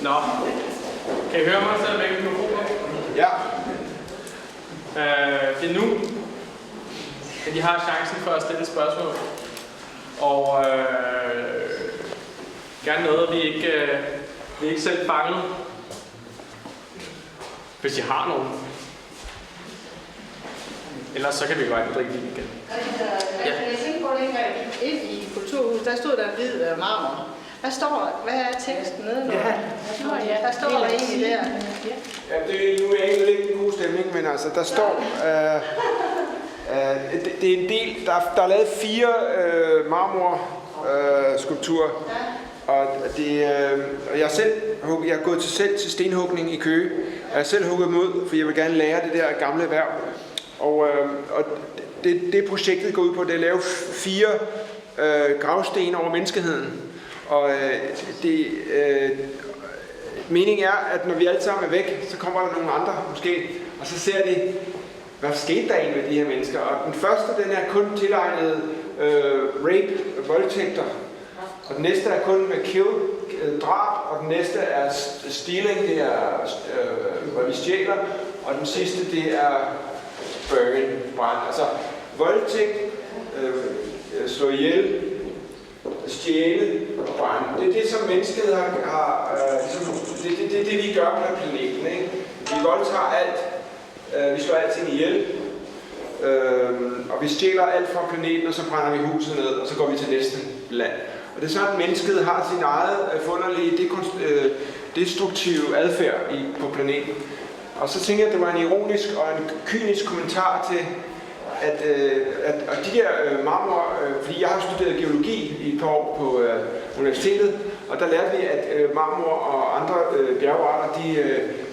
Nå. Kan I høre mig selv væk mikrofonen? Ja. Det er nu, at I har chancen for at stille et spørgsmål. Og gerne noget, vi ikke selv fangede. Hvis I har nogen. Ellers så kan vi godt drikke det igen. Jeg tænkte på det, ind i Kulturhuset, der stod der hvid marmor. Hvad er teksten nede? Der står der egentlig der. Ja, nu er jeg egentlig ikke en god stemning, men altså, der står... det er en del... Der er lavet 4 marmorskulpturer. Og jeg er gået til stenhugning i Køge. Jeg har selv hugget dem ud, for jeg vil gerne lære det der gamle erhverv. Og det projektet går ud på, det er at lave 4 gravsten over menneskeheden. Og meningen er, at når vi alle sammen er væk, så kommer der nogle andre måske, og så ser de, hvad skete der egentlig med de her mennesker. Og den første, den er kun tilegnet rape, voldtægter. Og den næste er kun med kill, drab, og den næste er stealing, det er, hvor vi stjæler, og den sidste, det er burn, brand. Altså voldtægt, slå ihjel, stjæle og brænde. Det er det, som mennesket har det er det, vi gør på planeten. Ikke? Vi voldtager alt, vi slår alting ihjel, og vi stjæler alt fra planeten, og så brænder vi huset ned, og så går vi til næste land. Og det er sådan, at mennesket har sin eget forunderlige, destruktive adfærd på planeten. Og så tænker jeg, at det var en ironisk og en kynisk kommentar til, at de der marmor, fordi jeg har studeret geologi i et par år på universitetet, og der lærte vi, at marmor og andre bjergarter,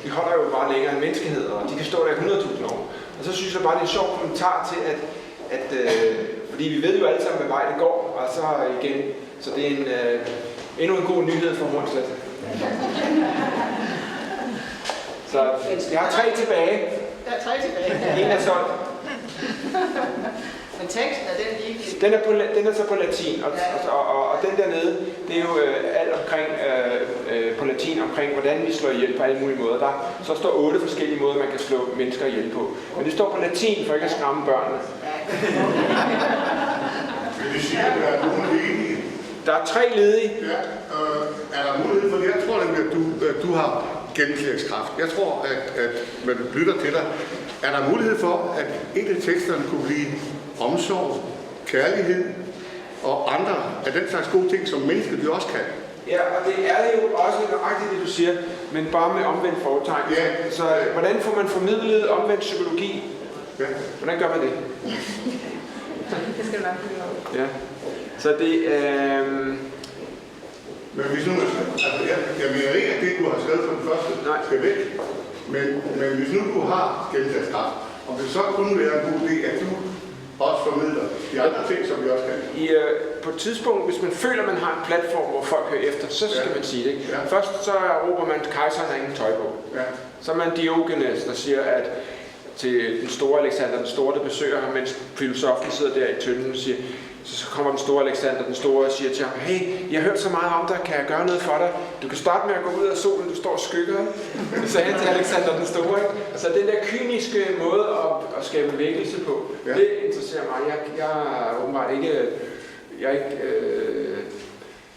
de holder jo bare længere end menneskehed, og de kan stå der i 100.000 år. Og så synes jeg bare, det er en sjov kommentar til, fordi vi ved jo alle sammen, hvad vej det går, og så igen, så det er endnu en god nyhed for Hornslet. Så jeg har 3 tilbage. Der er 3 tilbage. En er solgt. Men teksten er den ikke? Den er så på latin, og den dernede, det er jo alt omkring, på latin omkring, hvordan vi slår ihjel på alle mulige måder. Så står 8 forskellige måder, man kan slå mennesker ihjel på. Men det står på latin, for ikke at skræmme børnene. Vil det sige, at der er nogen ledige? Der er 3 ledige. Ja, er der mulighed for det? Jeg tror nemlig, at du har gennemslagskraft. Jeg tror, at man lytter til dig. Er der mulighed for, at en af teksterne kunne blive omsorg, kærlighed og andre af den slags gode ting, som mennesker vi også kan? Ja, og det er jo også nøjagtigt det, du siger, men bare med omvendt foretegn. Ja. Så hvordan får man formidlet omvendt psykologi? Ja. Hvordan gør man det? Det skal du nok høre. Ja. Så det Men hvis nu, altså jeg mener ikke, at det, du har skrevet for den første, skal væk. Men hvis nu du har gennemslagskraft, om det så kunne være en god idé, at du også formidler de andre ting, som vi også kan. På et tidspunkt, hvis man føler, at man har en platform, hvor folk hører efter, så skal man sige det. Ja. Først så råber man, at kejseren har ingen tøj på. Ja. Så er man Diogenes, der siger, at til den store Alexander den Store, der besøger ham, mens filosofen sidder der i tønden og siger, så kommer den store Alexander den Store og siger til ham, hey, jeg har hørt så meget om dig, kan jeg gøre noget for dig? Du kan starte med at gå ud af solen, du står og skygger. Det sagde han til Alexander den Store. Ikke? Så den der kyniske måde at skabe bevægelse på, ja. Det interesserer mig. Jeg er åbenbart ikke... Jeg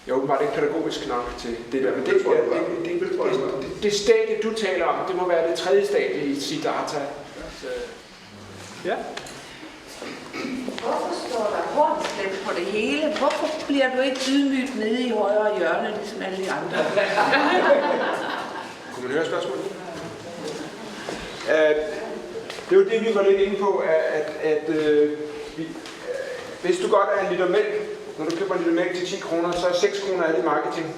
er åbenbart ikke pædagogisk nok til det der, men det stadie, du taler om, det må være det 3. stadie i Siddhartha. Ja. Hvorfor står der Hornslet på det hele? Hvorfor bliver du ikke ydmygt nede i højre hjørne, ligesom alle de andre? Kunne man høre spørgsmålet? Det er jo det, vi var lidt inde på, hvis du godt er en liter mælk, når du køber en liter mælk til 10 kroner, så er 6 kroner af det marketing.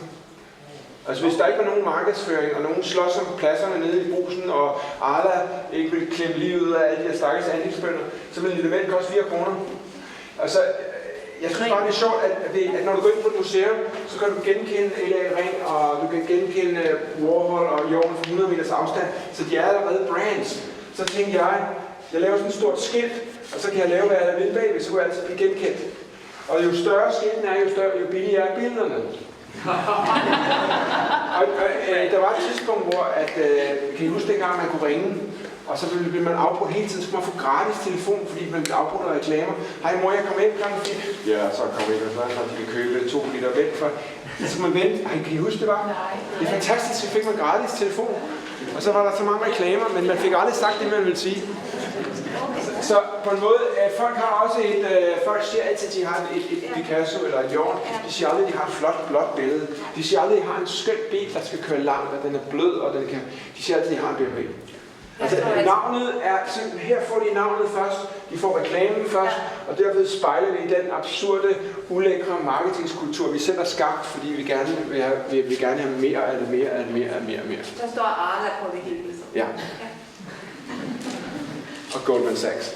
Altså hvis der ikke var nogen markedsføring, og nogen slås om pladserne nede i Brugsen, og Arla ikke ville klemme livet ud af alle de her stakkels andelsbønder, så ville en liter mælk koste 4 kroner. Altså, jeg synes bare, det er sjovt, at når du går ind på et museum, så kan du genkende L.A. Ring, og du kan genkende Warhol og Jorgen fra 100 meters afstand, så de er allerede brands. Så tænkte jeg laver sådan et stort skilt, og så kan jeg lave, hvad jeg vil bagved, så kunne jeg altid blive genkendt. Og jo større skilten er, jo billigere er billederne. Der var et tidspunkt, hvor kan I huske dengang, man kunne ringe, og så ville man afbrudt hele tiden, så man få gratis telefon, fordi man afbrudt af reklamer. Hej mor, jeg kommer ind klokken 4. Ja, så kommer jeg ind, og de vil købe 2 liter vand for. Så man vente. Kan I huske det var? Det er fantastisk, så fik man gratis telefon. Og så var der så mange reklamer, men man fik aldrig sagt det, man ville sige. Så på en måde, folk har også folk siger altid, at de har et Picasso eller et Jorn. De siger aldrig, at de har et flot, blåt billede. De siger aldrig, at de har en skøn bil, der skal køre langt, og den er blød, og den kan... De siger altid, at de har en BMW. Altså, navnet er simpelthen, her får de navnet først, de får reklamen først, og derved spejler vi den absurde, ulækre marketingskultur, vi selv har skabt, fordi vi gerne vil gerne have mere af det, mere af det, mere af det, mere af det. Der står Arla på det hele. Ja. Og Goldman Sachs.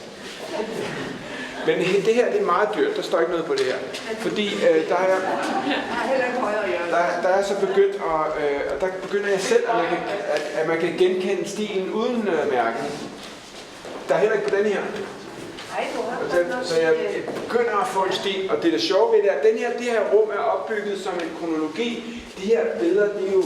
Men det her, det er meget dyrt. Der står ikke noget på det her. Fordi der er så begyndt, og der begynder jeg selv, at man kan genkende stilen uden mærke. Der er heller ikke på den her. Så jeg begynder at få en stil, og det er det sjove ved det, at det her rum er opbygget som en kronologi. De her billeder, de er jo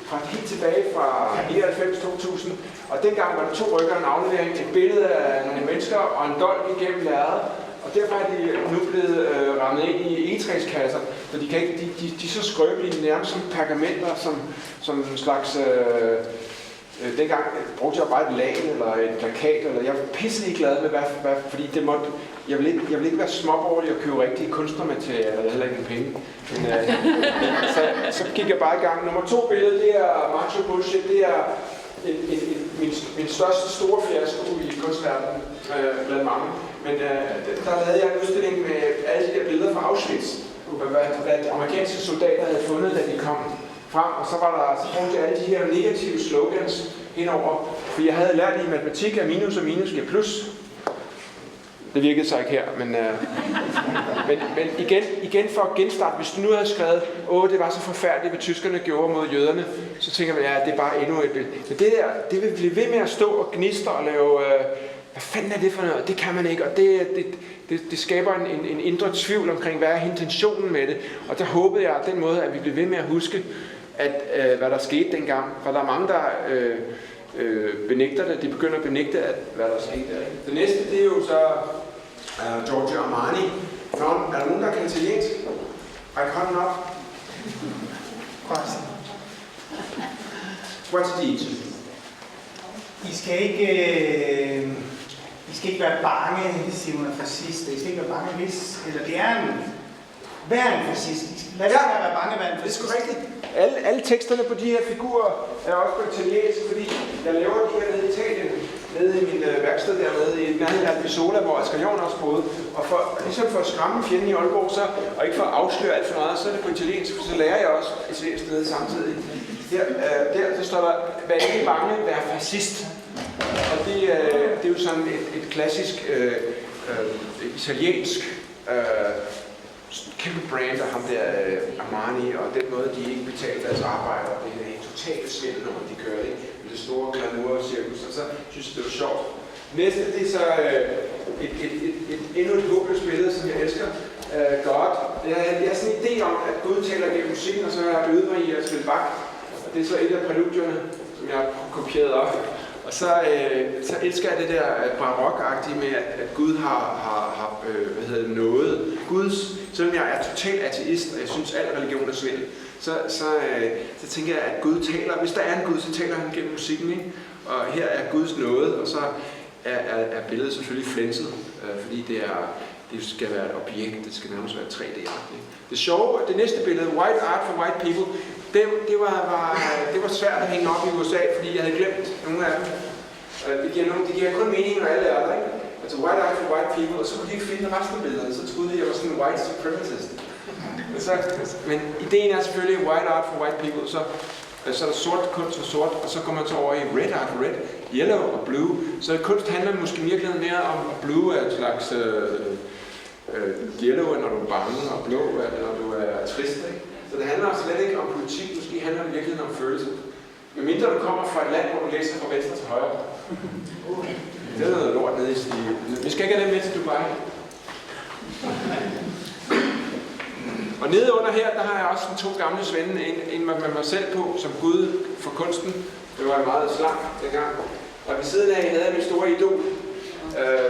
fra helt tilbage fra 99-2000, og dengang var der 2 rykker og en aflevering, et billede af nogle mennesker og en dolk igennem lærredet, og derfor er de nu blevet rammet ind i egetræskasser, så de kan ikke, de er så skrøbelige, nærmest som pergamenter, som en slags... dengang brugte jeg bare et lag eller et plakat, eller jeg var pisselig glad med, fordi det måtte, jeg ville ikke være småborgerlig og købe rigtige kunstnermaterialer, jeg havde heller ikke penge. Men, så gik jeg bare i gang. Nummer 2 billede, det er Macho Bullshit, det er min største store fiasko i kunstverdenen, blandt mange. Men der lavede jeg en udstilling med alle de der billeder fra Auschwitz, hvad de amerikanske soldater havde fundet, da de kom frem, og så brugte jeg alle de her negative slogans indover, for jeg havde lært i matematik, at minus og minus giver plus. Det virkede så ikke her, men igen for at genstarte, hvis du nu havde skrevet, det var så forfærdeligt, hvad tyskerne gjorde mod jøderne, så tænker man, det er bare endnu et billede. Men det der, det vil blive ved med at stå og gnister og lave, hvad fanden er det for noget? Det kan man ikke, og det skaber en indre tvivl omkring, hvad er intentionen med det. Og der håbede jeg, at den måde, at vi blev ved med at huske, hvad der skete dengang. For der er mange, der benægter det. De begynder at benægte, hvad der skete der. Det næste, det er jo så Giorgio Armani. Er der nogen, der kan italiensk? Ræk hånden op. What's the each? I skal ikke være bange, siger hun er fascist. I skal ikke være bange, hvis... Eller det er en... Vær en fascist. Lad os være bange, vær en fascist. Det er sgu rigtigt. Alle teksterne på de her figurer er også på italiensk, fordi jeg laver de her nede i Italien, nede i min værksted dernede i nærheden af Albisola, hvor Asger Jorn også boede. Og ligesom for at skræmme fjenden i Aalborg, og ikke for at afsløre alt for meget, så er det på italiensk, for så lærer jeg også italiensk nede samtidig. Der står der, vær ikke bange, vær fascist. Og det er jo sådan et klassisk italiensk kæmpe brand af ham der Armani, og den måde, de ikke betaler deres arbejde, og det er en totalt svindel, når de kører det med det store glamour-cirkus, og så synes jeg, det var sjovt. Næste, det er så endnu et håbløst billede, som jeg elsker. God. Jeg har sådan en idé om, at Gud taler gennem musikken, og så har jeg øvet mig i at spille Bach, og det er så et af præludierne, som jeg har kopieret op. Og så elsker jeg det der barok-agtige med, at Gud har noget. Selvom jeg er total ateist, og jeg synes, at al religion er svindel, så tænker jeg, at Gud taler. Hvis der er en Gud, så taler han gennem musikken, ikke? Og her er Guds nåde, og så er billedet selvfølgelig flænset, fordi det skal være et objekt, det skal nærmest være 3D-agtigt. Det sjove, det næste billede, White Art for White People, det var svært at hænge op i USA, fordi jeg havde glemt nogle af dem. Det giver kun mening, når alle er der, ikke? Altså White Art for White People, og så kunne de ikke finde resten af billederne, så troede de, at jeg var sådan en white supremacist. Men ideen er selvfølgelig White Art for White People, så er der sort kunst for sort, og så går man så over i Red Art for Red, Yellow og Blue. Så kunst handler måske virkelig mere om, at Blue er et slags yellow er, når du er bange, og blå er, når du er trist, ikke? Så det handler slet ikke om politik, måske handler det virkelig om følelser. Men mindre du kommer fra et land, hvor du læser fra venstre til højre. Det er noget lort nede i. Vi skal ikke have dem med til Dubai. Og nede under her, der har jeg også to gamle svende, en med mig selv på, som Gud for kunsten. Det var meget slank dengang. Og ved siden af havde jeg min store idol,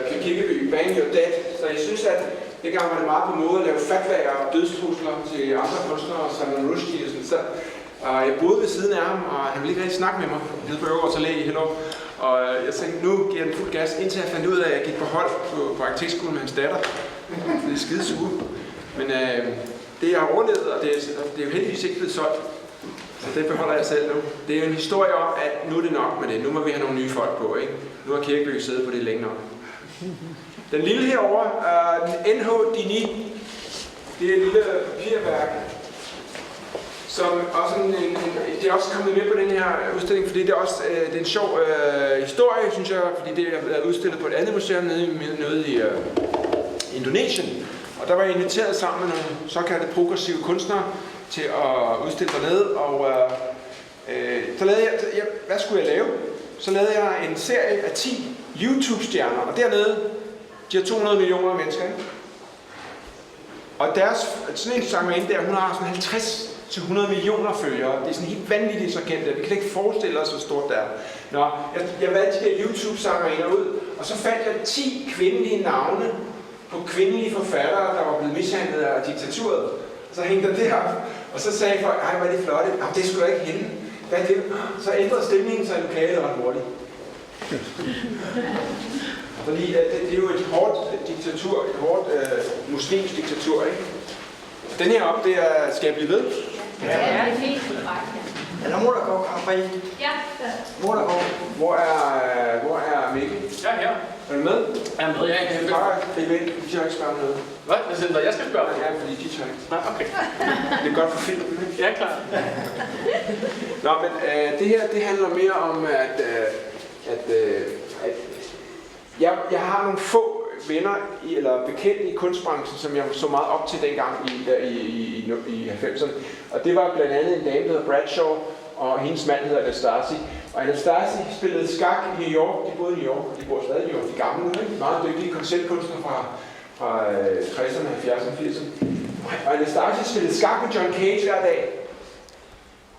Pia Kirkeby, Bang Your Dead. Så jeg synes, at dengang var det meget på måde at lave fatwaer og dødstrusler til andre kunstnere, Salman Rushdie og sådan. Så jeg boede ved siden af ham, og han ville ikke rigtig snakke med mig. Jeg hed på Øvergårds Allé i Hellerup. Og jeg tænkte, nu giver jeg den fuld gas, indtil jeg fandt ud af, at jeg gik på hold på arkitektskolen med hans datter. Det er skide sure. Men det jeg har overlevet, og det er jo heldigvis ikke blevet solgt. Så det beholder jeg selv nu. Det er jo en historie om, at nu er det nok med det. Nu må vi have nogle nye folk på, ikke? Nu har Kirkeby siddet på det længe nok. Den lille herovre er den NH Dini. Det er et lille papirværk, som også det er også kommet med på den her udstilling, fordi det er også det er en sjov historie, synes jeg, fordi det er udstillet på et andet museum nede i Indonesien. Og der var jeg inviteret sammen med nogle såkaldte progressive kunstnere til at udstille dernede, og så lavede jeg, hvad skulle jeg lave? Så lavede jeg en serie af 10 YouTube-stjerner, og dernede, de har 200 millioner mennesker, ikke? Og sådan en sangerinde der, hun har sådan 50 til 100 millioner følgere. Det er sådan helt vanvittigt så kendt. Vi kan ikke forestille os, hvor stort det er. Nå, jeg valgte de der YouTube-sangerinder ud, og så fandt jeg 10 kvindelige navne på kvindelige forfattere, der var blevet mishandlet af diktaturet. Så hængte der op, og så sagde folk, ej, hvor er det flotte. Jamen, det skulle da ikke hende. Hvad er det? Så ændrede stemningen sig i lokalet ret hurtigt. Fordi det er jo et hårdt diktatur, et hårdt muslimsk diktatur, ikke? Den her op, det er Skal jeg blive ved? Ja, det er helt korrekt. Er der mor, der går kamp i? Ja. Mor, der går. Hvor er Mikkel? Ja, her. Er du med? Jeg er med, jeg Jeg bare gribe ind. De tør ikke spørge om noget. Hvad? Det er sådan, jeg skal spørge. Ja, fordi de tør ikke. Nej, okay. Det er godt for filmen, ikke? Ja, klar. Nå, men det her, det handler mere om, at jeg har nogle få venner eller bekendte i kunstbranchen, som jeg så meget op til dengang i 90'erne. Og det var blandt andet en dame, der hedder Bradshaw, og hendes mand hedder Anastasi. Og Anastasi spillede skak i New York. De boede i New York, og de bor stadig i New York. De gamle, ikke? Meget dygtige konceptkunstnere fra 60'erne, 70'erne, 80'erne. Og Anastasi spillede skak med John Cage hver dag.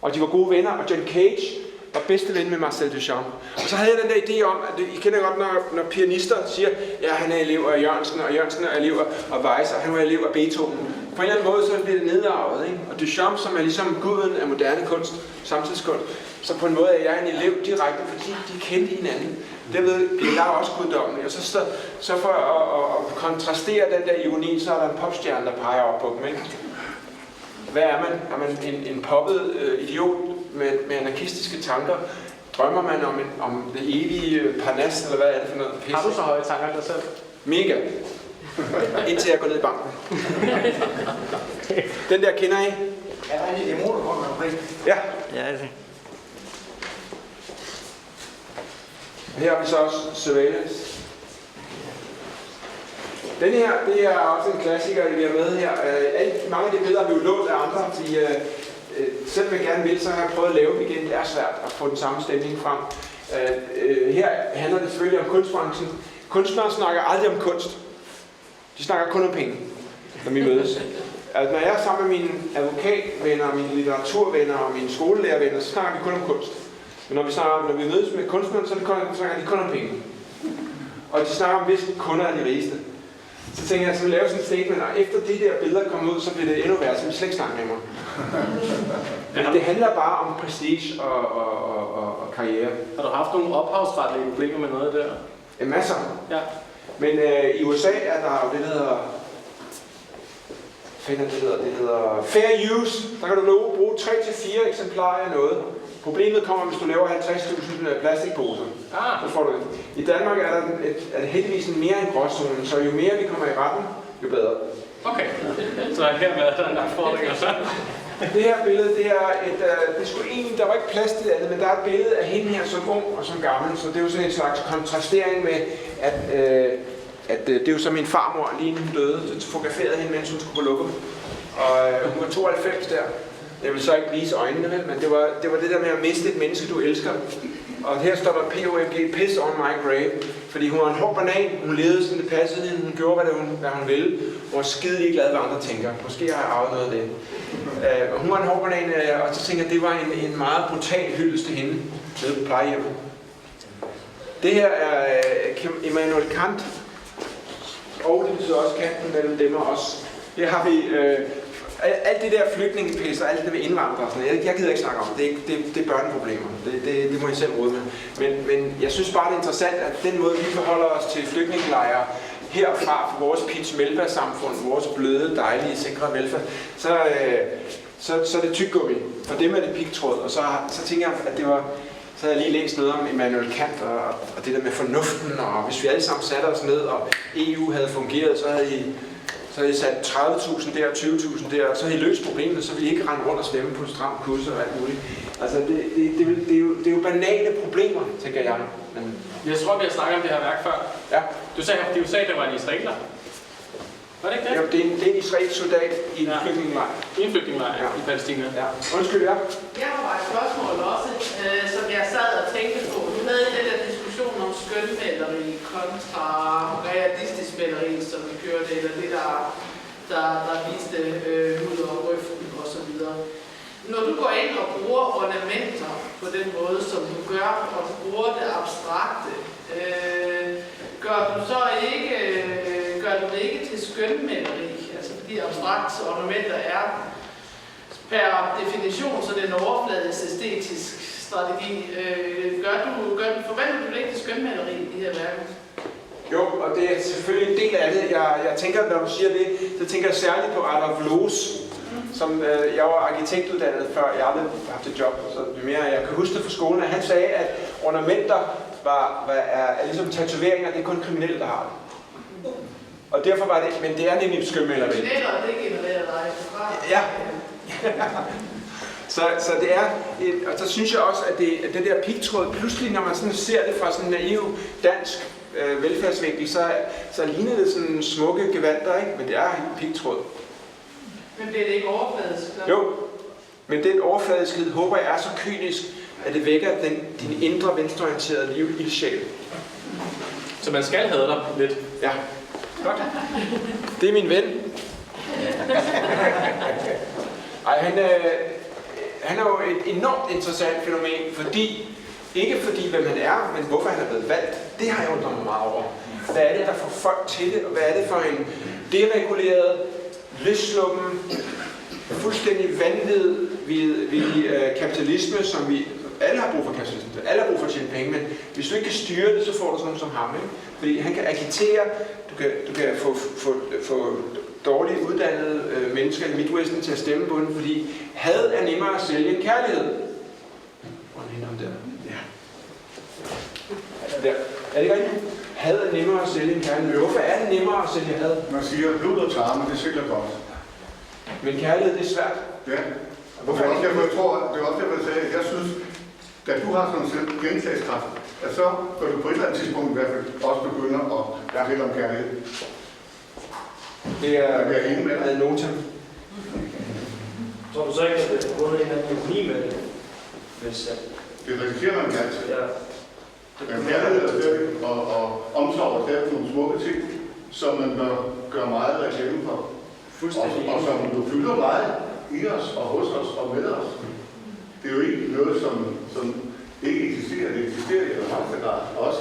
Og de var gode venner, og John Cage var bedste ven med Marcel Duchamp. Og så havde jeg den der idé om, at I kender godt, når pianister siger, ja, han er elev af Jørgensen, og Jørgensen er elev af Weiss, og han var elev af Beethoven. På en eller anden måde, så bliver det nedarvet, ikke? Og Duchamp, som er ligesom guden af moderne kunst, samtidskunst, så på en måde er jeg en elev direkte, fordi de kendte hinanden. Derved bliver der også guddommen. Og så for at kontrastere den der ironi, så er der en popstjerne, der peger op på dem, ikke? Hvad er man? Er man en poppet idiot med anarkistiske tanker? Drømmer man om det evige parnas, eller hvad er det for noget pisse? Har du så høje tanker dig selv? Mega. Indtil jeg går ned i banken. Den der kender I? Ja, det er mor, der går med det. Ja. Ja, det er det. Her har vi så også Surveillance. Den her, det er også en klassiker, vi har med her. Mange af de billeder har vi jo lånt af andre, fordi selvom jeg gerne vil, så har jeg prøvet at lave dem igen. Det er svært at få den samme stemning frem. Her handler det selvfølgelig om kunstbranchen. Kunstnere snakker aldrig om kunst. De snakker kun om penge, når vi mødes. Altså, når jeg er sammen med mine advokatvenner, mine litteraturvenner og mine skolelærervenner, så snakker vi kun om kunst. Men når vi mødes med kunstnere, så snakker de kun om penge. Og de snakker om, hvis kunder er de rigeste. Så tænker jeg, at jeg lave sådan en statement, og efter de der billeder kommer ud, så bliver det endnu værre, så vi slet ikke snakker med mig. Men det handler bare om prestige og karriere. Har du haft nogle ophavsretlige problemer med noget der? Ja, masser. Ja. Men i USA er der jo det, der hedder fair use. Der kan du bruge 3-4 eksemplarer af noget. Problemet kommer, hvis du laver 50.000 plastikposer. Så får du det. I Danmark er det heldigvis mere en gråzone, så jo mere vi kommer i retten, jo bedre. Okay, så hermed er der en udfordring også. Det her billede, det skulle egentlig, der var ikke plads til det andet, men der er et billede af hende her som ung og som gammel, så det er jo sådan en slags kontrastering med, at det er jo som min farmor, lige inden hun døde, så fotograferede hende, mens hun skulle på lokum. Og hun var 92 der. Jeg vil så ikke vise øjnene, men det var det der med at miste et menneske, du elsker. Og her står der POMG, piss on my grave. Fordi hun var en hård banan, hun levede sådan det passede hende, hun gjorde hvad hun ville. Hun var skide ligeglad, hvad andre tænker. Måske har jeg arvet noget af det. Hun var en hård banan, og så tænker jeg, at det var en meget brutal hyldest til hende nede på plejehjemmet. Det her er Immanuel Kant, og det betyder også kanten mellem dem og os. Her har vi alt det der flygtningepis og alt det med indvandrere og sådan noget. Jeg gider ikke snakke om det. Det er børneproblemer. Det må jeg selv råde med. Men jeg synes bare, det er interessant, at den måde, vi forholder os til flygtningelejre herfra, for vores pitch velfærdssamfund, vores bløde, dejlige, sikre velfærd, så er det tyggegummi. For dem er det pigtråd. Og så tænker jeg, at det var... Så havde jeg lige læst noget om Immanuel Kant og det der med fornuften, og hvis vi alle sammen satte os ned, og EU havde fungeret, så havde I sat 30.000 der, 20.000 der, og så havde I løst problemet, så ville I ikke rende rundt og stemme på stram kurs og alt muligt. Altså, det er jo banale problemer, tænker jeg. Men jeg tror, vi har snakket om det her værk før. Ja. Du sagde, at det var en israeler. Var det ikke det? Ja, det er en israelsk soldat i en flygtningelejr. I en flygtningelejr i Palæstina. Ja. Undskyld, ja. Jeg har bare et spørgsmål også, som jeg sad og tænkte på. Du havde den der diskussion om skønmælderi kontra realistisk mælderi, som vi kørte, eller det, der viste hud og røften osv. Når du går ind og bruger ornamenter på den måde, som du gør, og du bruger det abstrakte, gør du det ikke til skønmænderi? Altså de abstrakte ornamenter er per definition så den overfladisk æstetisk strategi. Forventer du det ikke til skønmænderi i de her værker? Jo, og det er selvfølgelig en del af det. Jeg tænker, når du siger det, så tænker jeg særligt på Adolf Loos, som jeg var arkitektuddannet før, jeg aldrig har haft et job, så det mere jeg kan huske det fra skolen, at han sagde, at ornamenter er ligesom tatoveringer, det er kun kriminelle, der har det. Og derfor var det, men det er nemlig et skønmaleri. Kriminelle, det genererer dig. Ja. Så det er, og så synes jeg også, at det der pigtråd, pludselig når man sådan ser det fra sådan en naiv dansk velfærdsvinkel, så ligner det sådan smukke gevanter, ikke? Men det er pigtråd. Men bliver det ikke overfladisk? Jo, men den overfladiskhed håber jeg er så kynisk, at det vækker din indre venstreorienterede ildsjæl. Så man skal have dig lidt? Ja. Godt. Det er min ven. Ej, han er jo et enormt interessant fænomen, ikke fordi hvem han er, men hvorfor han er blevet valgt. Det har jeg undret mig meget over. Hvad er det, der får folk til det, og hvad er det for en dereguleret, løsluppen, fuldstændig vanvid ved kapitalisme, som vi alle har brug for kapitalisme. Alle har brug for at tjene penge, men hvis du ikke kan styre det, så får du sådan noget som ham. Ikke? Fordi han kan agitere, du kan få dårligt uddannede mennesker i Midwesten til at stemme på den, fordi had er nemmere at sælge end kærlighed. Hvor er den der? Ja. Der. Er det ikke rigtigt? Had er nemmere at sælge end kærlighed. Hvorfor er det nemmere at sælge had? Man siger, blod og tarme, det sælger godt. Men kærlighed, det er svært. Ja. Hvorfor det er også derfor, jeg sagde, at jeg synes, da du har sådan en gennemslagskraft, at så bør du på et eller andet tidspunkt i hvert fald også begynde at fortælle om kærlighed. Det er ad notam. Tror du så ikke, at det er bundet en anden økonomi med det? Det risikerer man altid. Ja. Men kærlighed er stadig, og omsorg er stadig nogle smukke ting, som man bør gøre meget reklame for. Og som du fylder meget i os, og hos os, og med os. Det er jo ikke noget, som ikke eksisterer. Det eksisterer i højeste grad, også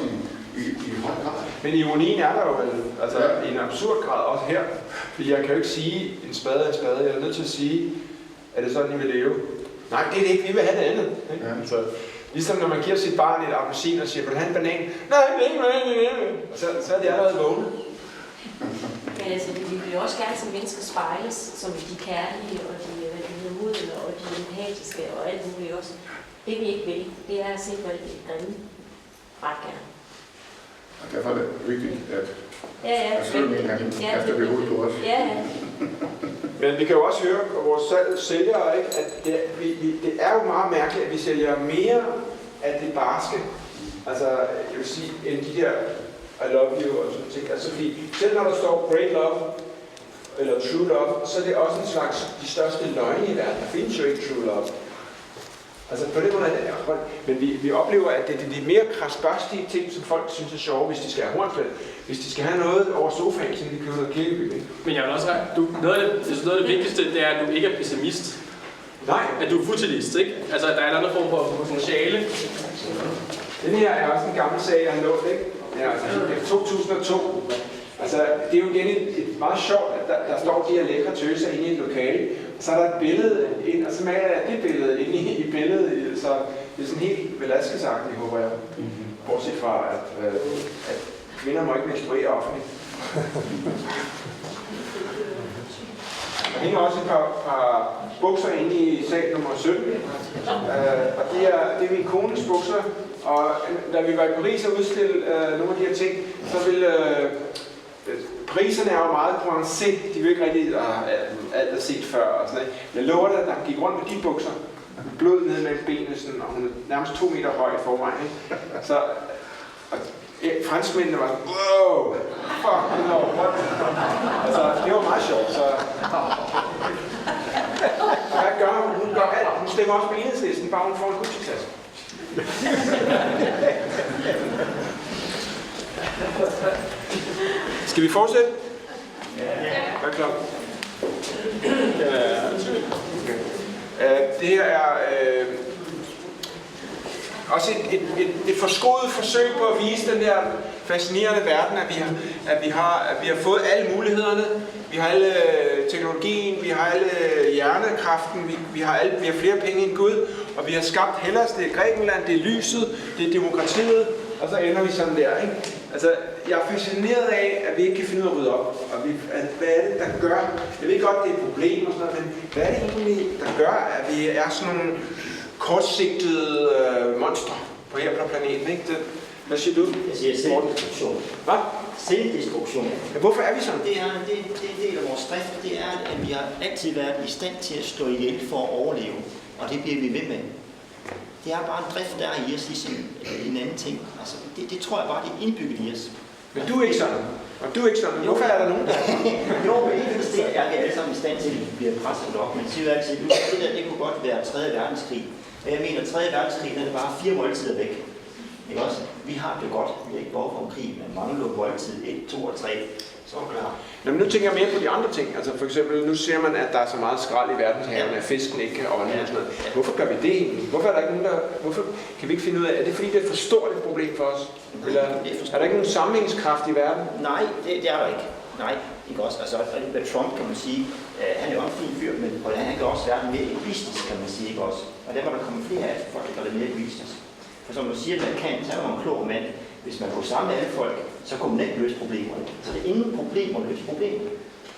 i høj grad. Men ironien er der jo vel, altså i en absurd grad også her. Fordi jeg kan jo ikke sige, en spade er en spade. Jeg er nødt til at sige, er det sådan, I vil leve? Nej, det er det ikke. Vi vil have det andet. Ja. Altså, ligesom når man giver sit barn et appelsin og siger, vil du have en banan? Nej, det er ikke banan. Så er de allerede vågne. Men altså, vi vil jo også gerne som mennesker spejles, som de kærlige og de modne og de empatiske og alt muligt også. Det vi ikke vil, det er at se folk i grimme ret gerne. Og derfor er det vigtigt, at kaster det ud på os. Ja. Men vi kan jo også høre på vores sælgere, ikke, at det er jo meget mærkeligt, at vi sælger mere af det barske. Altså, jeg vil sige, end de der I love you og sådan ting. Altså, fordi selv når der står great love, eller true love, så er det også en slags de største løgne i verden. Der findes jo ikke true love. Altså på den måde er det hold. Men vi oplever, at det er de mere krasbørstige ting, som folk synes er sjove, hvis de skal have hornslet. Hvis de skal have noget over sofaen, så de køber noget kirkeby. Men jeg vil også have, noget af det vigtigste, det er, at du ikke er pessimist. Nej. At du er futilist, ikke? Altså, der er en anden form for potentiale. Den her er også en gammel sag, jeg har nået, ikke? Ja, altså 2002. Altså, det er jo igen et meget sjovt, at der står de her lækre tøser inde i et lokale, og så er der et billede ind, og så maler jeg det billede inde i billedet, så det er sådan helt Velasquez-agtigt, håber jeg. Bortset fra, at kvinder må ikke menstruere offentligt. Der hænger også et par bukser inde i sal nummer 17, og det er min kones bukser, og da vi var i Paris og udstille nogle af de her ting, så ville priserne er jo meget croisé, de vil ikke rigtig alt er set før og sådan noget. Jeg lover dig, at han gik rundt med de bukser, blod ned mellem benene, sådan, og hun er nærmest 2 meter høj i forvejen. Ikke? Så franskmændene var wow, fuck no, what? Altså, det var meget sjovt, så... Og hvad gør hun? Hun gør alt. Hun stemmer også på Enhedslisten, bare hun får en Gucci-taske. Skal vi fortsætte? Hvad er klokken? Det her er også et forskruet forsøg på at vise den der fascinerende verden, at vi har fået alle mulighederne, vi har alle teknologien, vi har alle hjernekraften, vi har flere penge end Gud, og vi har skabt Hellas, det er Grækenland, det er lyset, det er demokratiet, og så ender vi sådan der, ikke? Altså, jeg er fascineret af, at vi ikke kan finde ud af at rydde op, og hvad er det, der gør, jeg ved godt, det er et problem og sådan noget, men hvad er det egentlig, der gør, at vi er sådan nogle kortsigtede monstre på her på planeten, ikke? Hvad siger du? Jeg siger selvdestruktion. Hvad? Selvdestruktion. Ja, hvorfor er vi sådan? Det er en del af vores drift, det er, at vi har altid været i stand til at stå ihjel for at overleve, og det bliver vi ved med. Det er bare en drift, der er i os, ligesom en anden ting. Altså, det tror jeg bare, det er indbygget i os. Men du er ikke sådan. Og du er ikke sådan. Hvorfor er der nogen, der er sådan? Jo, men det er vi alle sammen i stand til, at vi bliver presset op. Man siger jo altid, at det kunne godt være 3. verdenskrig. Og jeg mener, at 3. verdenskrig, der er bare 4 måltider væk. Ikke også? Vi har det godt. Vi er ikke behov for en krig, men mangler måltid 1, 2 og 3. Så er det klar. Nå, men nu tænker jeg mere på de andre ting. Altså for eksempel, nu ser man, at der er så meget skrald i verdenshavene, at fisken ikke kan ånde og sådan noget. Hvorfor gør vi det egentlig? Hvorfor er der ikke nogen, hvorfor kan vi ikke finde ud af, er det fordi, det er et for stort et problem for os? Eller er der ikke nogen sammenhængskraft i verden? Nej, det er der ikke. Nej, ikke også. Altså, med Trump kan man sige, han er jo en fin fyr, men han kan også være mere egoistisk, kan man sige, ikke også. Og der var der kommet flere af folk, der er mere egoistisk. For som du siger, at man kan tage en klog mand, hvis man kunne samle alle folk, så kunne man ikke løse problemerne. Så det er ingen problem at løse problemer.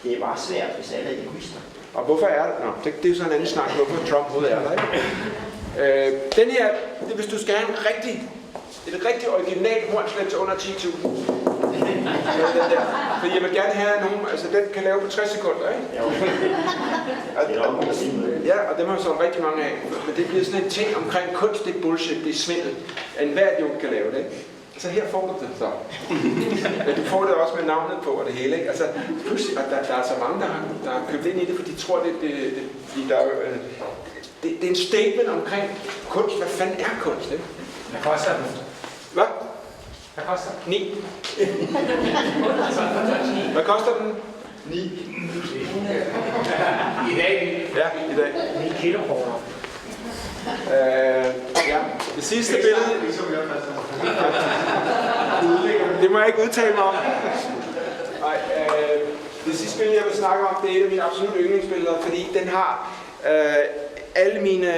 Det er bare svært, hvis alle er egoister. Og hvorfor er det? Nå, det er jo sådan en anden snak, hvorfor Trump hovedet er der, ikke? Den her, det, hvis du skal have et rigtig originalt hornslet til under 10.000. Fordi jeg vil gerne have nogen, altså den kan lave på 60 sekunder, ikke? Ja, og dem har vi så rigtig mange af. Men det bliver sådan en ting omkring kunst, det er bullshit, det er svindel. Enhver idiot kan lave det, ikke? Så her får du det så. Men du får det også med navnet på og det hele, ikke? Altså, pludselig, og der er så mange, der har købt ind i det, fordi de tror, det er en statement omkring kunst. Hvad fanden er kunst, ikke? Hvad koster den? Hvad? Hvad koster den? 9. Hvad koster den? 9. I dag? Ja, i dag. 9 kilo kroner. Ja, det sidste billede. Det må jeg ikke udtale mig om. Nej, det sidste billede, jeg vil snakke om, det er et af mine absolut yndlingsbilleder, fordi den har alle mine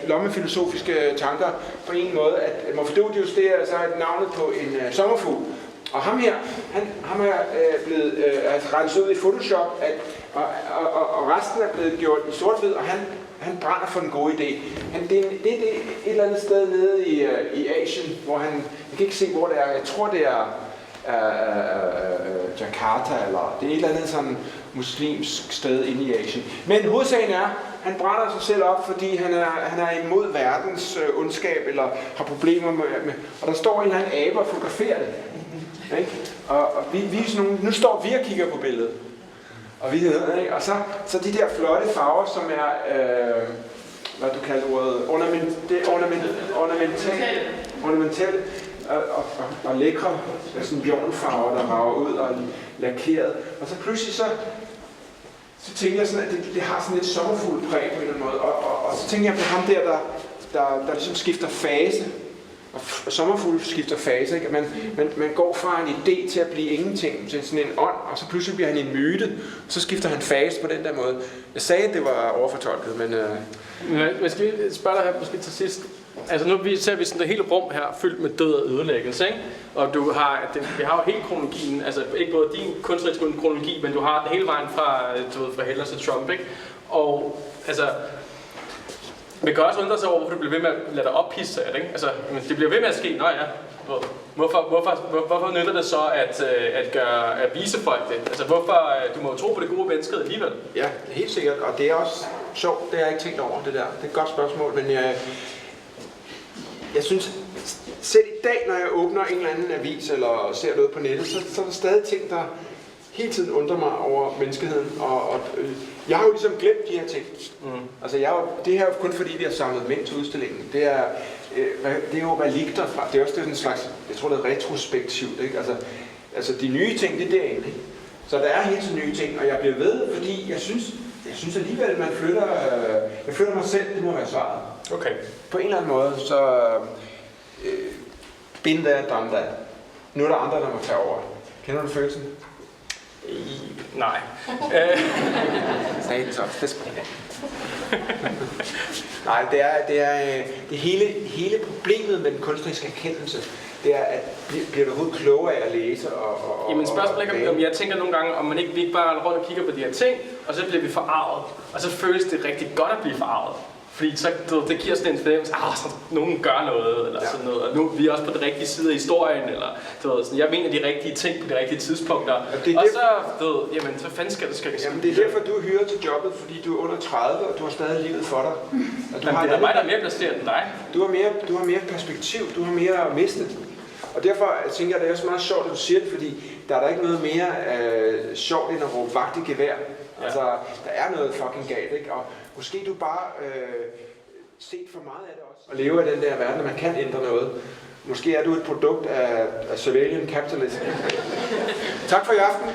lommefilosofiske tanker på en måde, at Morphododius, det er så et navnet på en sommerfugl. Og ham her, han er blevet renset ud i Photoshop, og resten er blevet gjort i sort-hvid, og han brænder for den gode idé. Det er et eller andet sted nede i Asien, hvor jeg kan ikke se, hvor det er. Jeg tror, det er Jakarta, eller det er et eller andet sådan muslimsk sted inde i Asien. Men hovedsagen er, han brænder sig selv op, fordi han er imod verdens ondskab, eller har problemer med, og der står en eller anden abe og fotograferer det. Ikke? Og vi er sådan nogle, nu står vi og kigger på billedet. Og vi hedder, ikke? Og så de der flotte farver, som er hvad du kalder ordet, ornamental og lækre, sådan bjørnfarver, der rager ud og lakeret. Og så pludselig så tænker jeg sådan, at det har sådan lidt sommerfuglpræg på en eller anden måde. Og så tænker jeg på ham der ligesom skifter fase. Og sommerfugle skifter fase, ikke? At man går fra en idé til at blive ingenting, til sådan en ånd, og så pludselig bliver han en myte, og så skifter han fase på den der måde. Jeg sagde, at det var overfortolket, men... Jeg skal lige spørge dig her måske til sidst. Altså nu ser vi sådan det hele rum her fyldt med død og ødelæggelse, ikke? Og vi har jo hele kronologien, altså ikke både din kunstneriske kronologi, men du har den hele vejen fra Hellers til Trump, ikke? Og altså... Man kan også undre sig over, hvorfor du bliver ved med at lade dig ophidse af det, ikke? Altså, det bliver ved med at ske. Nå ja, hvorfor nytter det så at vise folk det? Altså, hvorfor, du må jo tro på det gode menneske alligevel. Ja, helt sikkert, og det er også sjovt, det har jeg ikke tænkt over, det der. Det er et godt spørgsmål, men jeg synes, selv i dag, når jeg åbner en eller anden avis, eller ser noget på nettet, så er der stadig ting, der hele tiden undrer mig over menneskeheden, og jeg har jo ligesom glemt de her ting. Altså det her er jo kun fordi, vi har samlet mænd til udstillingen. Det er jo relikter fra, det er også en slags, jeg tror det er retrospektivt, ikke? Altså de nye ting, det er derinde, ikke? Så der er hele tiden nye ting, og jeg bliver ved, fordi jeg synes alligevel, at jeg flytter mig selv, det må være svaret. Okay. På en eller anden måde, så been there, done that. Nu er der andre, der må tage over. Kender du følelsen? Nej. Sagde det så. Nej, det er hele problemet med den kunstneriske erkendelse. Det er, at bliver du overhovedet klogere af at læse og Jamen spørgsmålet er, om jeg tænker nogle gange, om vi ikke bare rundt og kigger på de her ting, og så bliver vi forarvet. Og så føles det rigtig godt at blive forarvet. Fordi så, det giver sådan en fornemmelse, så nogen gør noget, eller sådan noget. Og nu er vi også på den rigtige side af historien, eller sådan, jeg mener de rigtige ting på de rigtige tidspunkter. Og så, jamen, så fanden skal det ske. Jamen, det er derfor, du er hyret til jobbet, fordi du er under 30, og du har stadig livet for dig. Jamen, det er mig, der er mere placeret end dig. Du har mere perspektiv, du har mere mistet. Og derfor tænker jeg, det er også meget sjovt, at du siger det, fordi der er der ikke noget mere sjovt, end at råbe vagt i gevær. Ja. Altså, der er noget fucking galt, ikke? Og måske du bare set for meget af det også. Og leve af den der verden, at man kan ændre noget. Måske er du et produkt af surveillance capitalism. Tak for i aften.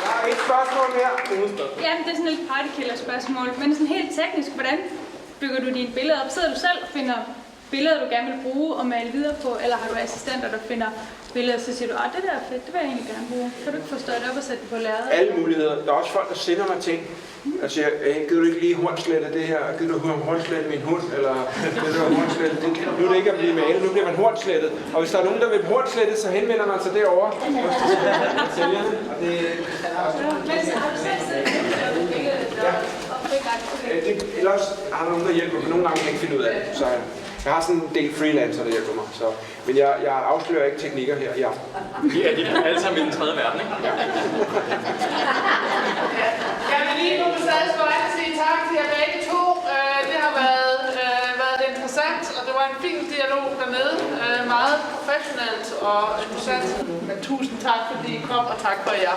Jeg har et spørgsmål mere. Jamen, det er sådan et partykiller-spørgsmål, men sådan helt teknisk, hvordan bygger du dine billeder op? Sidder du selv og finder billeder, du gerne vil bruge og male videre på, eller har du assistenter, der finder billeder, så siger du, det der er fedt, det vil jeg egentlig gerne bruge. Kan du ikke få støjet op og sætte det på lærredet? Alle muligheder. Der er også folk, der sender mig ting. Og siger, gider du ikke lige hornslette det her? Gider du hornslette min hund? Eller gider du hornslette det? Nu er det ikke at blive malet, nu bliver man hornslettet. Og hvis der er nogen, der vil hornslettet, så henvender man sig derovre. Og det... Ellers har der nogen, der hjælper mig. Nogle gange kan jeg ikke finde ud af det. Så jeg har sådan en del freelancer, der hjælper mig. Så. Men jeg afslører ikke teknikker her i aften. Ja, de er alle sammen i den tredje verden, ikke? Ja. Jeg vil lige på Museets vegne sige tak til jer begge to. Det har været interessant, og det var en fin dialog dernede. Meget professionelt og interessant. Men tusind tak, fordi I kom, og tak for jer.